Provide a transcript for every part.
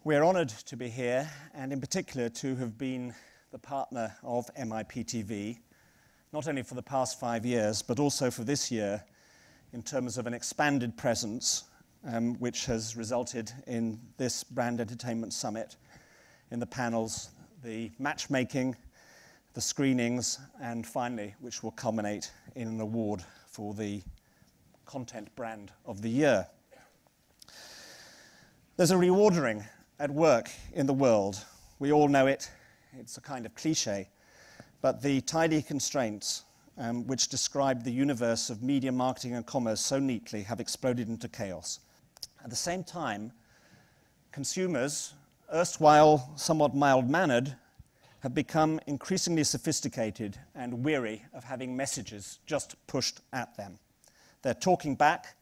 We're honoured to be here, and in particular to have been the partner of MIPTV, not only for the past 5 years, but also for this year in terms of an expanded presence, which has resulted in this Brand Entertainment Summit, in the panels, the matchmaking, the screenings, and finally, which will culminate in an award for the Content Brand of the Year. There's a reordering at work in the world. We all know it. It's a kind of cliche. But the tidy constraints which describe the universe of media, marketing, and commerce so neatly have exploded into chaos. At the same time, consumers, erstwhile somewhat mild-mannered, have become increasingly sophisticated and weary of having messages just pushed at them. They're talking back,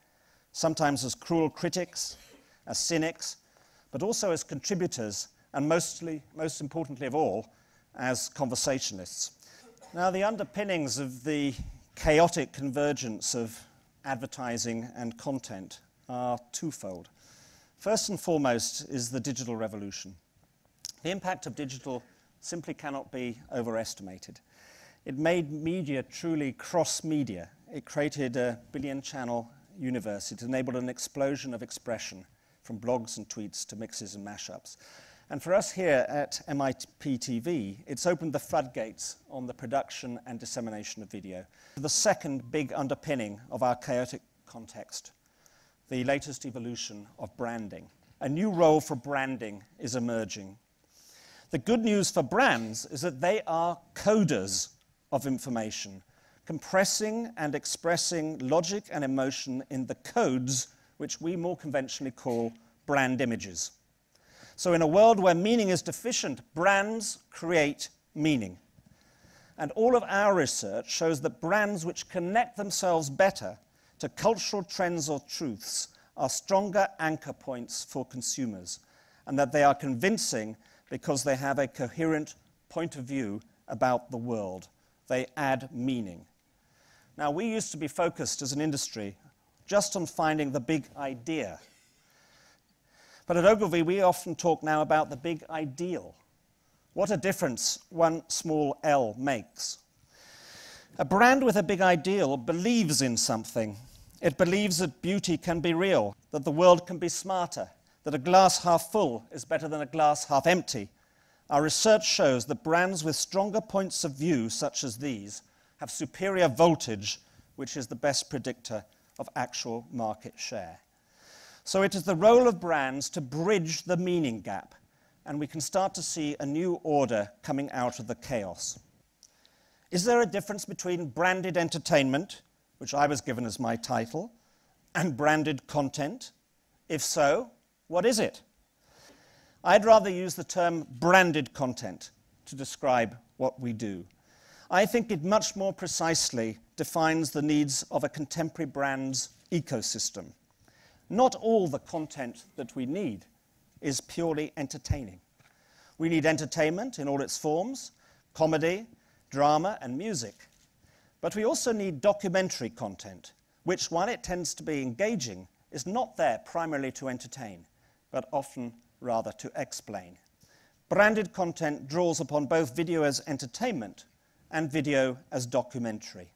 sometimes as cruel critics, as cynics, but also as contributors, and most importantly of all, as conversationalists. Now, the underpinnings of the chaotic convergence of advertising and content are twofold. First and foremost is the digital revolution. The impact of digital simply cannot be overestimated. It made media truly cross-media. It created a billion-channel universe. It enabled an explosion of expression, from blogs and tweets to mixes and mashups. And for us here at MIPTV, it's opened the floodgates on the production and dissemination of video. The second big underpinning of our chaotic context, the latest evolution of branding. A new role for branding is emerging. The good news for brands is that they are coders of information, compressing and expressing logic and emotion in the codes which we more conventionally call brand images. So in a world where meaning is deficient, brands create meaning. And all of our research shows that brands which connect themselves better to cultural trends or truths are stronger anchor points for consumers, and that they are convincing because they have a coherent point of view about the world. They add meaning. Now, we used to be focused as an industry just on finding the big idea. But at Ogilvy, we often talk now about the big ideal. What a difference one small L makes. A brand with a big ideal believes in something. It believes that beauty can be real, that the world can be smarter, that a glass half full is better than a glass half empty. Our research shows that brands with stronger points of view, such as these, have superior voltage, which is the best predictor of actual market share. So it is the role of brands to bridge the meaning gap, and we can start to see a new order coming out of the chaos. Is there a difference between branded entertainment, which I was given as my title, and branded content? If so, what is it? I'd rather use the term branded content to describe what we do. I think it much more precisely defines the needs of a contemporary brand's ecosystem. Not all the content that we need is purely entertaining. We need entertainment in all its forms, comedy, drama, and music. But we also need documentary content, which, while it tends to be engaging, is not there primarily to entertain, but often rather to explain. Branded content draws upon both video as entertainment and video as documentary.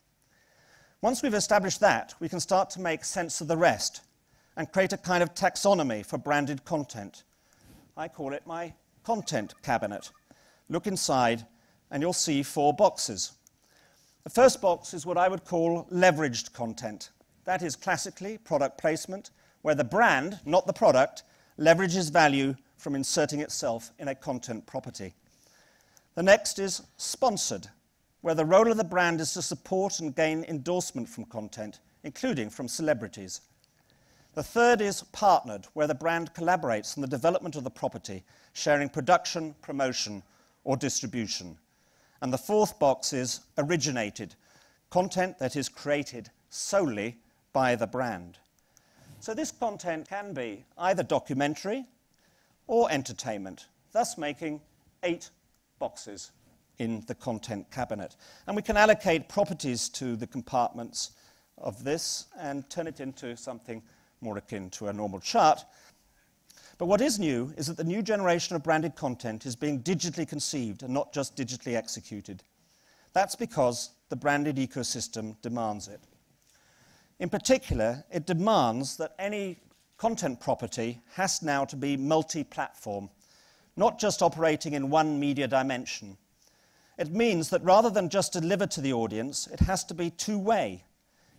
Once we've established that, we can start to make sense of the rest and create a kind of taxonomy for branded content. I call it my content cabinet. Look inside and you'll see 4 boxes. The first box is what I would call leveraged content. That is classically product placement, where the brand, not the product, leverages value from inserting itself in a content property. The next is sponsored, where the role of the brand is to support and gain endorsement from content, including from celebrities. The third is partnered, where the brand collaborates on the development of the property, sharing production, promotion, or distribution. And the fourth box is originated, content that is created solely by the brand. So this content can be either documentary or entertainment, thus making 8 boxes in the content cabinet. And we can allocate properties to the compartments of this and turn it into something more akin to a normal chart. But what is new is that the new generation of branded content is being digitally conceived and not just digitally executed. That's because the branded ecosystem demands it. In particular, it demands that any content property has now to be multi-platform, not just operating in one media dimension. It means that rather than just deliver to the audience, it has to be two-way,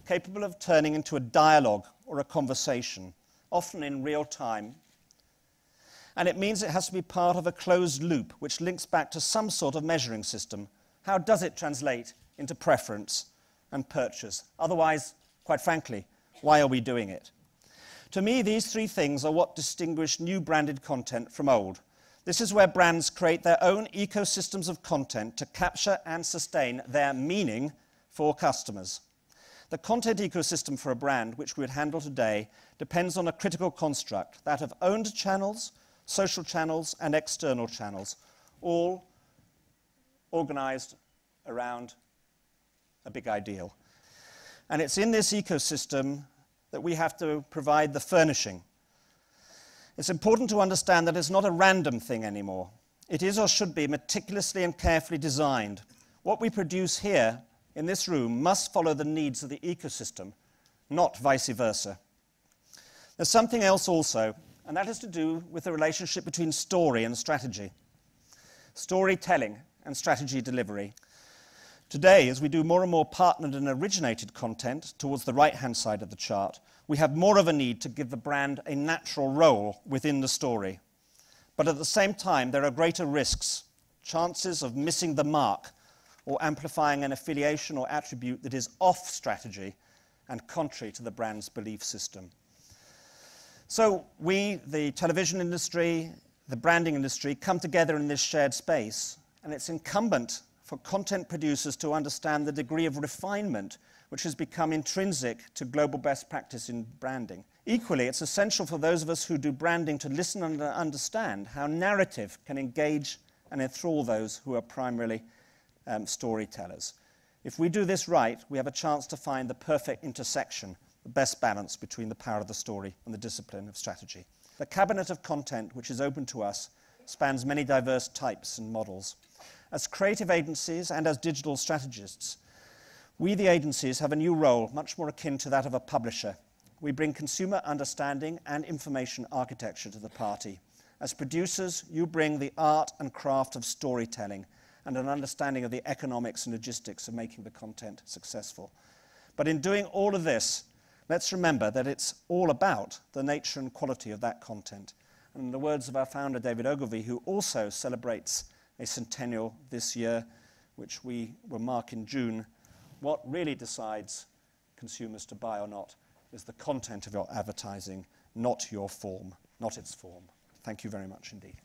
capable of turning into a dialogue or a conversation, often in real time. And it means it has to be part of a closed loop, which links back to some sort of measuring system. How does it translate into preference and purchase? Otherwise, quite frankly, why are we doing it? To me, these three things are what distinguish new branded content from old. This is where brands create their own ecosystems of content to capture and sustain their meaning for customers. The content ecosystem for a brand, which we would handle today, depends on a critical construct, that of owned channels, social channels, and external channels, all organized around a big ideal. And it's in this ecosystem that we have to provide the furnishing. It's important to understand that it's not a random thing anymore. It is or should be meticulously and carefully designed. What we produce here in this room must follow the needs of the ecosystem, not vice versa. There's something else also, and that has to do with the relationship between story and strategy. Storytelling and strategy delivery. Today, as we do more and more partnered and originated content towards the right-hand side of the chart, we have more of a need to give the brand a natural role within the story. But at the same time, there are greater risks, chances of missing the mark or amplifying an affiliation or attribute that is off strategy and contrary to the brand's belief system. So we, the television industry, the branding industry, come together in this shared space, and it's incumbent for content producers to understand the degree of refinement which has become intrinsic to global best practice in branding. Equally, it's essential for those of us who do branding to listen and understand how narrative can engage and enthrall those who are primarily storytellers. If we do this right, we have a chance to find the perfect intersection, the best balance between the power of the story and the discipline of strategy. The cabinet of content, which is open to us, spans many diverse types and models. As creative agencies and as digital strategists, we, the agencies, have a new role, much more akin to that of a publisher. We bring consumer understanding and information architecture to the party. As producers, you bring the art and craft of storytelling and an understanding of the economics and logistics of making the content successful. But in doing all of this, let's remember that it's all about the nature and quality of that content. And in the words of our founder, David Ogilvy, who also celebrates a centennial this year, which we will mark in June, what really decides consumers to buy or not is the content of your advertising, not your form, not its form. Thank you very much indeed.